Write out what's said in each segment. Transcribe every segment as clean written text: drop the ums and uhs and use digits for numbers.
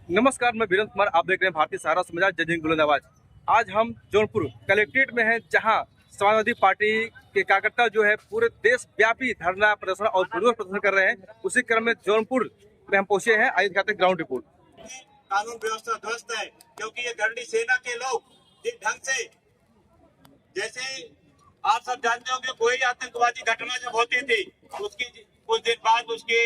नमस्कार, मैं वीरेंद्र कुमार। आप देख रहे हैं भारतीय सहारा समाचार जजिंग बुलंद आवाज। आज हम जौनपुर कलेक्ट्रेट में हैं, जहां समाजवादी पार्टी के कार्यकर्ता जो है पूरे देश व्यापी धरना प्रदर्शन और विरोध प्रदर्शन कर रहे हैं। उसी क्रम में जौनपुर में हम पहुंचे हैं। आइए दिखाते हैं ग्राउंड रिपोर्ट। कानून व्यवस्था ध्वस्त है क्योंकि ये गरडी सेना के लोग जिस ढंग से, जैसे आप सब जानते हो कि कोई आतंकवादी घटना जब होती थी उसकी कुछ दिन बाद उसकी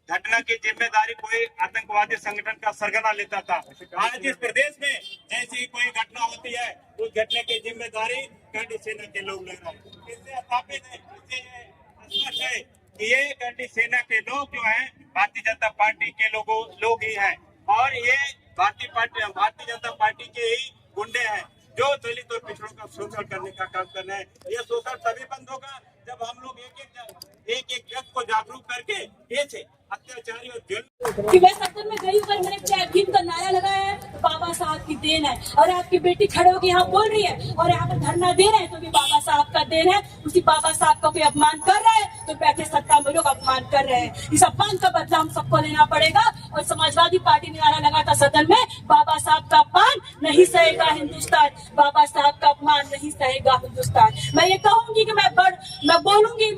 घटना की जिम्मेदारी कोई आतंकवादी संगठन का सरगना लेता था। आज इस प्रदेश में जैसे ही कोई घटना होती है उस घटना की जिम्मेदारी गरडी सेना के लोग ले रहे हैं। इससे स्थापित है, इससे स्पष्ट है कि ये गरडी सेना के लोग जो है भारतीय जनता पार्टी के लोग ही हैं और ये भारतीय जनता पार्टी के ही गुंडे हैं जो दलित और पिछड़ों का शोषण करने का काम कर रहे हैं। ये शोषण तभी बंद होगा जब हम लोग एक एक व्यक्ति को जागरूक करके ये अत्याचारी और कि मैं सदन में गई पर मैंने जय भीम का नारा लगाया है तो बाबा साहब की देन है। और आपकी बेटी खड़े होकर यहाँ बोल रही है और यहाँ पर धरना दे रहे हैं तो भी बाबा साहब का देन है। उसी बाबा साहब का कोई अपमान कर रहा है तो बैठे सत्ता में लोग अपमान कर रहे हैं। इस अपमान का बदला हम सबको लेना पड़ेगा। और समाजवादी पार्टी ने नारा लगाया था सदन में, बाबा साहब का अपमान नहीं सहेगा हिंदुस्तान, बाबा साहब का अपमान नहीं सहेगा हिंदुस्तान। मैं ये कहूंगी कि मैं बोलूंगी,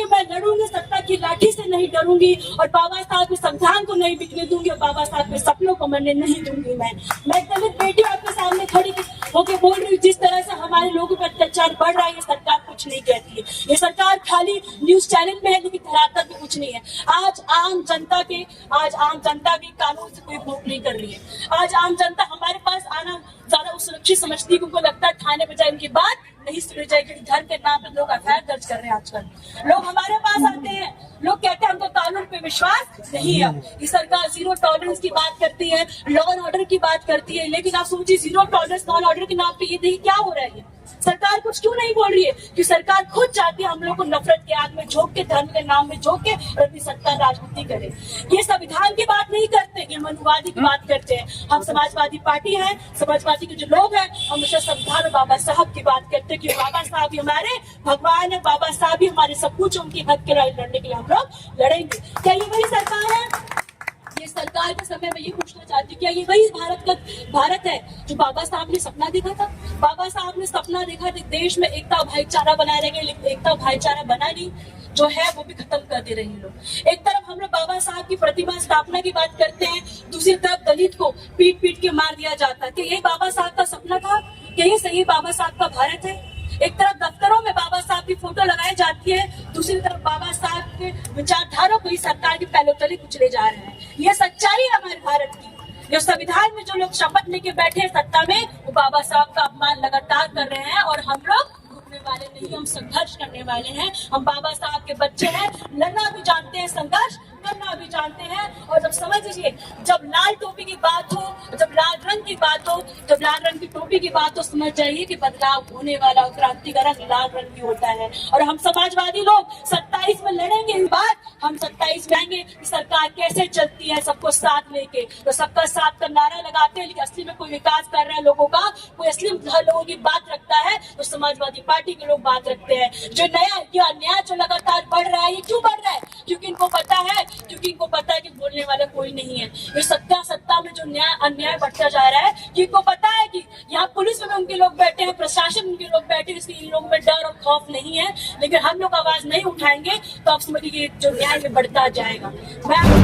मैं लड़ूंगी, सत्ता की लाठी से नहीं डरूंगी और बाबा साहब के संविधान को नहीं बिकने दूंगी और बाबा साहब के सपनों को मरने नहीं दूंगी। मैं दलित बेटी आपके सामने खड़ी होकर बोल रही हूँ, जिस तरह से हमारे लोगों पर अत्याचार बढ़ रहा है ये सरकार कुछ नहीं कहती है। ये सरकार खाली न्यूज चैनल में है लेकिन धरातल पे कुछ नहीं है। आज आम जनता भी कानून से कोई वोट नहीं कर रही है। आज आम जनता हमारे पास आना ज्यादा सुरक्षित समझती है। उनको लगता है थाने बजाय उनकी बात नहीं सुनी जाएगी। धर्म के नाम पर लोग एफआईआर दर्ज कर रहे हैं। आजकल लोग हमारे पास आते हैं, लोग कहते हैं हमको कानून पे विश्वास नहीं है। ये सरकार जीरो टॉलरेंस की बात करती है, लॉ एंड ऑर्डर की बात करती है, लेकिन आप सोचिए zero tolerance law and order के नाम पे ये देखिए क्या हो रहा है। सरकार कुछ क्यों नहीं बोल रही है कि सरकार खुद चाहती है हम लोग को नफरत के आग में झोंक के, धर्म के नाम में झोंक के और अपनी सत्ता राजनीति करे। ये संविधान की बात नहीं करते, ये मनुवादी की बात करते हैं। हम समाजवादी पार्टी है, समाजवादी के जो लोग हैं हमेशा संविधान और बाबा साहब की बात करते हैं कि बाबा साहब ही हमारे भगवान है, बाबा साहब ही हमारे सब कुछ। उनके हक के लड़ने के लिए हम लोग लड़ेंगे। क्या ये वही सरकार है? ये सरकार के समय में ये पूछना चाहती हूँ, क्या ये वही भारत है जो बाबा साहब ने सपना देखा था? बाबा साहब ने सपना देखा था देश में एकता भाईचारा बनाए रहेंगे, लेकिन एकता भाईचारा बना नहीं, जो है वो भी खत्म कर दे रहे हैं लोग। एक तरफ हम लोग बाबा साहब की प्रतिमा स्थापना की बात करते हैं, दूसरी तरफ दलित को पीट के मार दिया जाता है। क्या यही बाबा साहब का सपना था? क्या ये सही बाबा साहब का भारत है? एक तरफ दफ्तरों में बाबा साहब की फोटो लगाई जाती है, दूसरी तरफ बाबा साहब के विचारधारा को ही सरकार के पैरों तले कुचले जा रहे हैं। ये सच्चाई है हमारे भारत की। जो संविधान में जो लोग शपथ लेके बैठे हैं सत्ता में, वो बाबा साहब का अपमान लगातार कर रहे हैं और हम लोग रुकने वाले नहीं, हम संघर्ष करने वाले हैं। हम बाबा साहब के बच्चे हैं, लड़ना भी जानते हैं, संघर्ष करना भी जानते हैं। और जब समझ लीजिए, जब लाल टोपी की बात हो, जब लाल रंग की बात हो, जब लाल रंग की टोपी की बात हो, समझ जाइए कि बदलाव होने वाला, क्रांति का रंग लाल रंग की होता है। और हम समाजवादी लोग 27 में लड़ेंगे इस बार। हम 27 में आएंगे कि सरकार कैसे चलती है सबको साथ लेके। तो सबका साथ का नारा लगाते हैं, लेकिन असली में कोई विकास कर रहे हैं लोगों का, कोई असली लोगों की बात रखता है तो समाजवादी पार्टी के लोग बात रखते हैं। जो अन्याय जो लगातार बढ़ रहा है, ये क्यों बढ़ रहा है? क्योंकि इनको पता है कि बोलने वाला कोई नहीं है। ये सत्ता में जो अन्याय बढ़ता जा रहा है, कि इनको पता है कि यहाँ पुलिस में उनके लोग बैठे हैं, प्रशासन उनके लोग बैठे हैं, इसलिए इन लोगों में डर और खौफ नहीं है। लेकिन हम लोग आवाज नहीं उठाएंगे तो आप समझिए जो न्याय में बढ़ता जाएगा। मैं